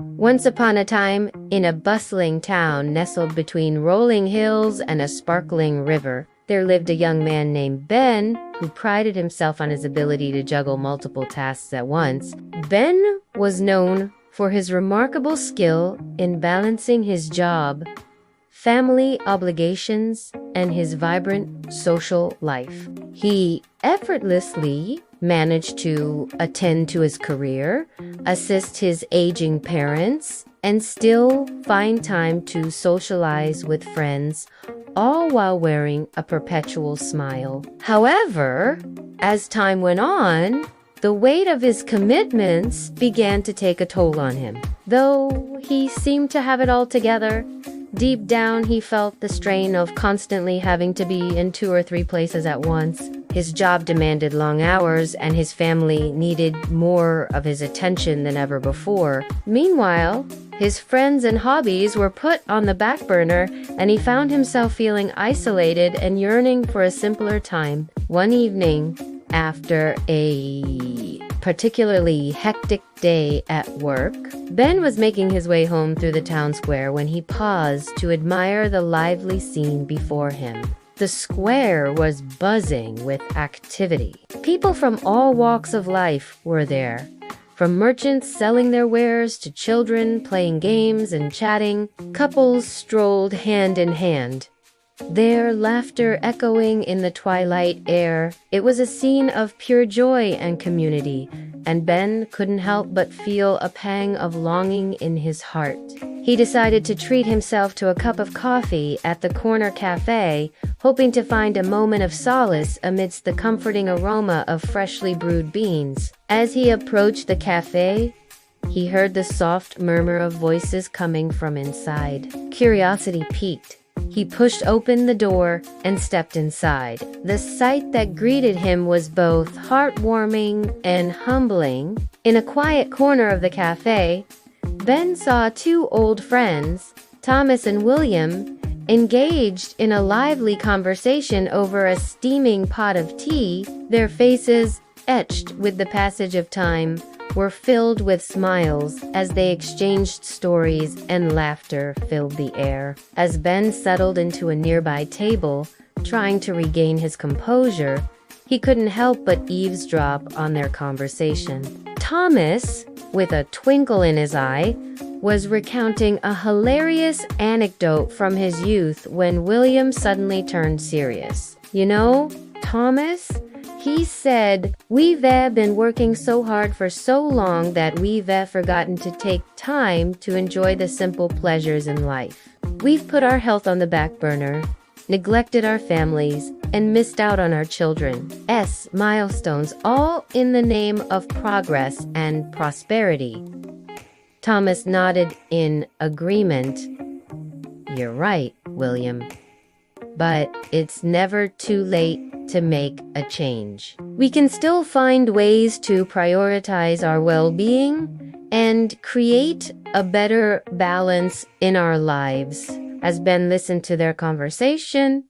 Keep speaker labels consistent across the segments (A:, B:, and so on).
A: Once upon a time, in a bustling town nestled between rolling hills and a sparkling river, there lived a young man named Ben who prided himself on his ability to juggle multiple tasks at once. Ben was known for his remarkable skill in balancing his job, family obligations, and his vibrant social life. He effortlessly managed to attend to his career, assist his aging parents, and still find time to socialize with friends, all while wearing a perpetual smile. However, as time went on, the weight of his commitments began to take a toll on him. Though he seemed to have it all together, deep down he felt the strain of constantly having to be in 2 or 3 places at once. His job demanded long hours, and his family needed more of his attention than ever before. Meanwhile, his friends and hobbies were put on the back burner, and he found himself feeling isolated and yearning for a simpler time. One evening, after a particularly hectic day at work, Ben was making his way home through the town square when he paused to admire the lively scene before him. The square was buzzing with activity. People from all walks of life were there, from merchants selling their wares to children playing games and chatting. Couples strolled hand in hand, their laughter echoing in the twilight air. It was a scene of pure joy and community, and Ben couldn't help but feel a pang of longing in his heart. He decided to treat himself to a cup of coffee at the corner cafe, hoping to find a moment of solace amidst the comforting aroma of freshly brewed beans. As he approached the cafe, he heard the soft murmur of voices coming from inside. Curiosity piqued. He pushed open the door and stepped inside. The sight that greeted him was both heartwarming and humbling. In a quiet corner of the cafe, Ben saw 2 old friends, Thomas and William, engaged in a lively conversation over a steaming pot of tea. Their faces, etched with the passage of time, were filled with smiles as they exchanged stories, and laughter filled the air. As Ben settled into a nearby table, trying to regain his composure, he couldn't help but eavesdrop on their conversation. Thomas, with a twinkle in his eye, was recounting a hilarious anecdote from his youth when William suddenly turned serious. "You know, Thomas," he said, "we've been working so hard for so long that we've forgotten to take time to enjoy the simple pleasures in life. We've put our health on the back burner, neglected our families, and missed out on our children's milestones, all in the name of progress and prosperity." Thomas nodded in agreement. "You're right, William. But it's never too late to make a change. We can still find ways to prioritize our well-being and create a better balance in our lives." As Ben listened to their conversation,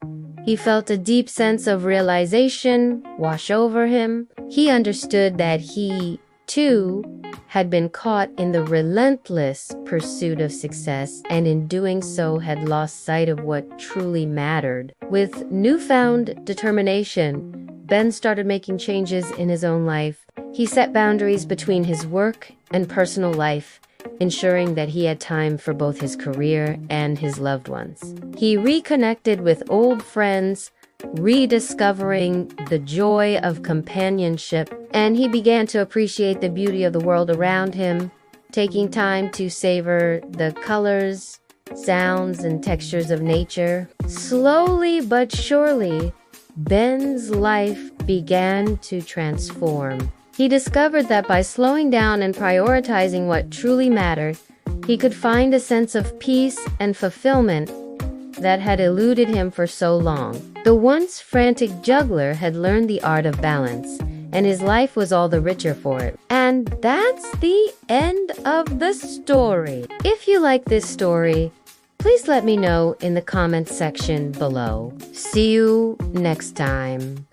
A: he felt a deep sense of realization wash over him. He understood that he, too, had been caught in the relentless pursuit of success, and in doing so had lost sight of what truly mattered. With newfound determination, Ben started making changes in his own life. He set boundaries between his work and personal life, ensuring that he had time for both his career and his loved ones. He reconnected with old friends, rediscovering the joy of companionship, and he began to appreciate the beauty of the world around him, taking time to savor the colors, sounds, and textures of nature. Slowly but surely, Ben's life began to transform. He discovered that by slowing down and prioritizing what truly mattered, he could find a sense of peace and fulfillment that had eluded him for so long. The once frantic juggler had learned the art of balance, and his life was all the richer for it. And that's the end of the story. If you like this story, please let me know in the comments section below. See you next time.